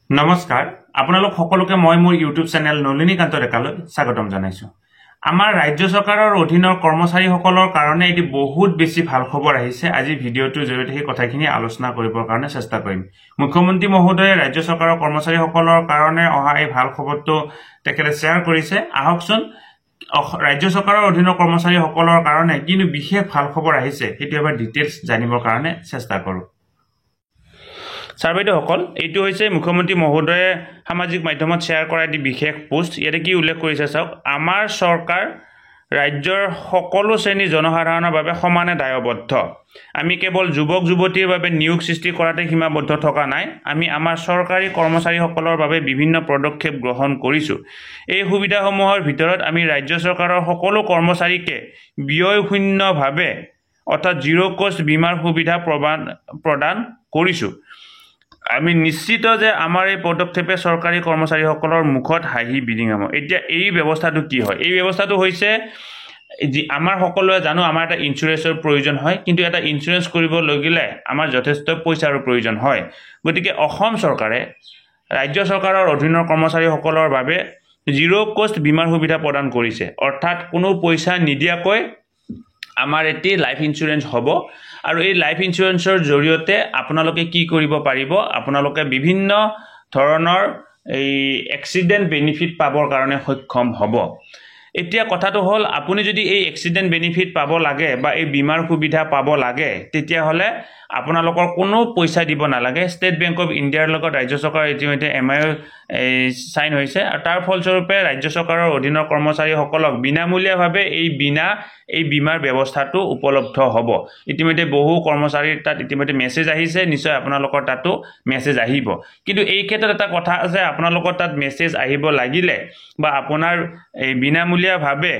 নমস্কাৰ আপোনালোক সকলোকে মই মোৰ ইউটিউব চেনেল নলিনীকান্ত ডেকালৈ স্বাগতম জনাইছো। আমাৰ ৰাজ্য চৰকাৰৰ অধীনৰ কৰ্মচাৰীসকলৰ কাৰণে এটি বহুত বেছি ভাল খবৰ আহিছে। আজি ভিডিঅ'টোৰ জৰিয়তে সেই কথাখিনি আলোচনা কৰিবৰ কাৰণে চেষ্টা কৰিম। মুখ্যমন্ত্ৰী মহোদয়ে ৰাজ্য চৰকাৰৰ কৰ্মচাৰীসকলৰ কাৰণে অহা এই ভাল খবৰটো তেখেতে শ্বেয়াৰ কৰিছে। আহকচোন ৰাজ্য চৰকাৰৰ অধীনৰ কৰ্মচাৰীসকলৰ কাৰণে কিন্তু বিশেষ ভাল খবৰ আহিছে সেইটো এবাৰ ডিটেইলছ জানিবৰ কাৰণে চেষ্টা কৰোঁ। ছাৰ বাইদেউসকল, এইটো হৈছে মুখ্যমন্ত্ৰী মহোদয়ে সামাজিক মাধ্যমত শ্বেয়াৰ কৰা এটি বিশেষ পোষ্ট। ইয়াতে কি উল্লেখ কৰিছে চাওক, আমাৰ চৰকাৰ ৰাজ্যৰ সকলো শ্ৰেণীৰ জনসাধাৰণৰ বাবে সমানে দায়বদ্ধ। আমি কেৱল যুৱক যুৱতীৰ বাবে নিয়োগ সৃষ্টি কৰাতে সীমাবদ্ধ থকা নাই, আমি আমাৰ চৰকাৰী কৰ্মচাৰীসকলৰ বাবে বিভিন্ন পদক্ষেপ গ্ৰহণ কৰিছোঁ। এই সুবিধাসমূহৰ ভিতৰত আমি ৰাজ্য চৰকাৰৰ সকলো কৰ্মচাৰীকে ব্যয়শূন্যভাৱে অৰ্থাৎ জিৰ' কষ্ট বীমাৰ সুবিধা প্ৰদান কৰিছোঁ। আমি নিশ্চিত যে আমাৰ এই পদক্ষেপে চৰকাৰী কৰ্মচাৰীসকলৰ মুখত হাঁহি বিৰিঙাব। এতিয়া এই ব্যৱস্থাটো কি হয়? এই ব্যৱস্থাটো হৈছে আমাৰ সকলোৱে জানো আমাৰ এটা ইঞ্চুৰেঞ্চৰ প্ৰয়োজন হয়, কিন্তু এটা ইঞ্চুৰেঞ্চ কৰিব লাগিলে আমাৰ যথেষ্ট পইচাৰো প্ৰয়োজন হয়। গতিকে অসম চৰকাৰে ৰাজ্য চৰকাৰৰ অধীনৰ কৰ্মচাৰীসকলৰ বাবে জিৰ' কষ্ট বীমাৰ সুবিধা প্ৰদান কৰিছে। অৰ্থাৎ কোনো পইচা নিদিয়াকৈ আমাৰ এটি লাইফ ইঞ্চুৰেঞ্চ হ'ব। আৰু এই লাইফ ইঞ্চুৰেঞ্চৰ জৰিয়তে আপোনালোকে কি কৰিব পাৰিব, আপোনালোকে বিভিন্ন ধৰণৰ এই এক্সিডেণ্ট বেনিফিট পাবৰ কাৰণে সক্ষম হ'ব। এতিয়া কথাটো হ'ল, আপুনি যদি এই এক্সিডেণ্ট বেনিফিট পাব লাগে বা এই বীমাৰ সুবিধা পাব লাগে, তেতিয়াহ'লে আপোনালোকৰ কোনো পইচা দিব নালাগে। ষ্টেট বেংক অফ ইণ্ডিয়াৰ লগত ৰাজ্য চৰকাৰৰ ইতিমধ্যে MIO চাইন হৈছে, আৰু তাৰ ফলস্বৰূপে ৰাজ্য চৰকাৰৰ অধীনৰ কৰ্মচাৰীসকলক বিনামূলীয়াভাৱে এই বীমাৰ ব্যৱস্থাটো উপলব্ধ হ'ব। ইতিমধ্যে বহু কৰ্মচাৰীৰ তাত ইতিমধ্যে মেছেজ আহিছে, নিশ্চয় আপোনালোকৰ তাতো মেছেজ আহিব। কিন্তু এই ক্ষেত্ৰত এটা কথা আছে, আপোনালোকৰ তাত মেছেজ আহিব লাগিলে বা আপোনাৰ এই বিনামূলীয়াভাৱে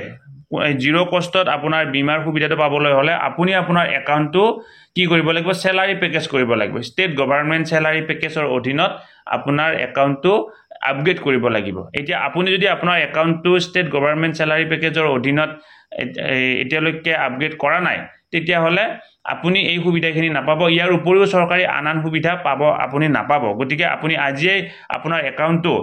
জিৰ' কষ্টত আপোনাৰ বীমাৰ সুবিধাটো পাবলৈ হ'লে আপুনি আপোনাৰ একাউণ্টটো কি কৰিব লাগিব, চেলাৰী পেকেজ কৰিব লাগিব। ষ্টেট গভৰ্ণমেণ্ট চেলাৰী পেকেজৰ অধীনত আপোনাৰ একাউণ্টটো আপগ্ৰেড কৰিব লাগিব। এতিয়া আপুনি যদি আপোনাৰ একাউণ্টটো ষ্টেট গভৰ্ণমেণ্ট চেলাৰী পেকেজৰ অধীনত এতিয়ালৈকে আপগ্ৰেড কৰা নাই, তেতিয়াহ'লে আপুনি এই সুবিধাখিনি নাপাব। ইয়াৰ উপৰিও চৰকাৰী আন সুবিধা আপুনি নাপাব। গতিকে আপুনি আজিয়েই আপোনাৰ একাউণ্টটো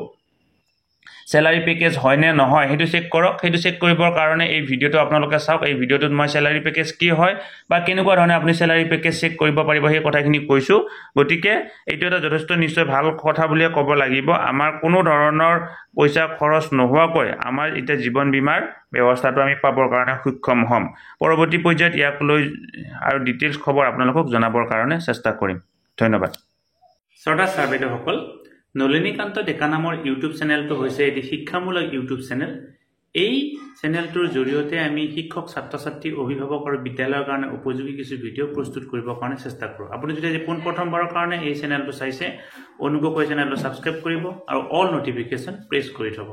চেলাৰী পেকেজ হয় নে নহয় সেইটো চেক কৰক। সেইটো চেক কৰিবৰ কাৰণে এই ভিডিঅ'টো আপোনালোকে চাওক। এই ভিডিঅ'টোত মই চেলাৰী পেকেজ কি হয় বা কেনেকুৱা ধৰণে আপুনি চেলাৰী পেকেজ চেক কৰিব পাৰিব সেই কথাখিনি কৈছোঁ। গতিকে এইটো এটা যথেষ্ট নিশ্চয় ভাল কথা বুলিয়ে ক'ব লাগিব। আমাৰ কোনো ধৰণৰ পইচা খৰচ নোহোৱাকৈ আমাৰ এতিয়া জীৱন বীমাৰ ব্যৱস্থাটো আমি পাবৰ কাৰণে সক্ষম হ'ম। পৰৱৰ্তী পৰ্যায়ত ইয়াক লৈ আৰু ডিটেইলছ খবৰ আপোনালোকক জনাবৰ কাৰণে চেষ্টা কৰিম। ধন্যবাদ। শ্ৰদ্ধা ছাৰ বাইদেউসকল, নলিনীকান্ত ডেকা নামৰ ইউটিউব চেনেলটো হৈছে এটি শিক্ষামূলক ইউটিউব চেনেল। এই চেনেলটোৰ জৰিয়তে আমি শিক্ষক, ছাত্ৰ ছাত্ৰী, অভিভাৱক আৰু বিদ্যালয়ৰ কাৰণে উপযোগী কিছু ভিডিঅ' প্ৰস্তুত কৰিবৰ কাৰণে চেষ্টা কৰোঁ। আপুনি যদি আজি পোনপ্ৰথমবাৰৰ কাৰণে এই চেনেলটো চাইছে, অনুগ্ৰহ কৰি চেনেলটো ছাবস্ক্ৰাইব কৰিব আৰু অল নটিফিকেশ্যন প্ৰেছ কৰি থ'ব।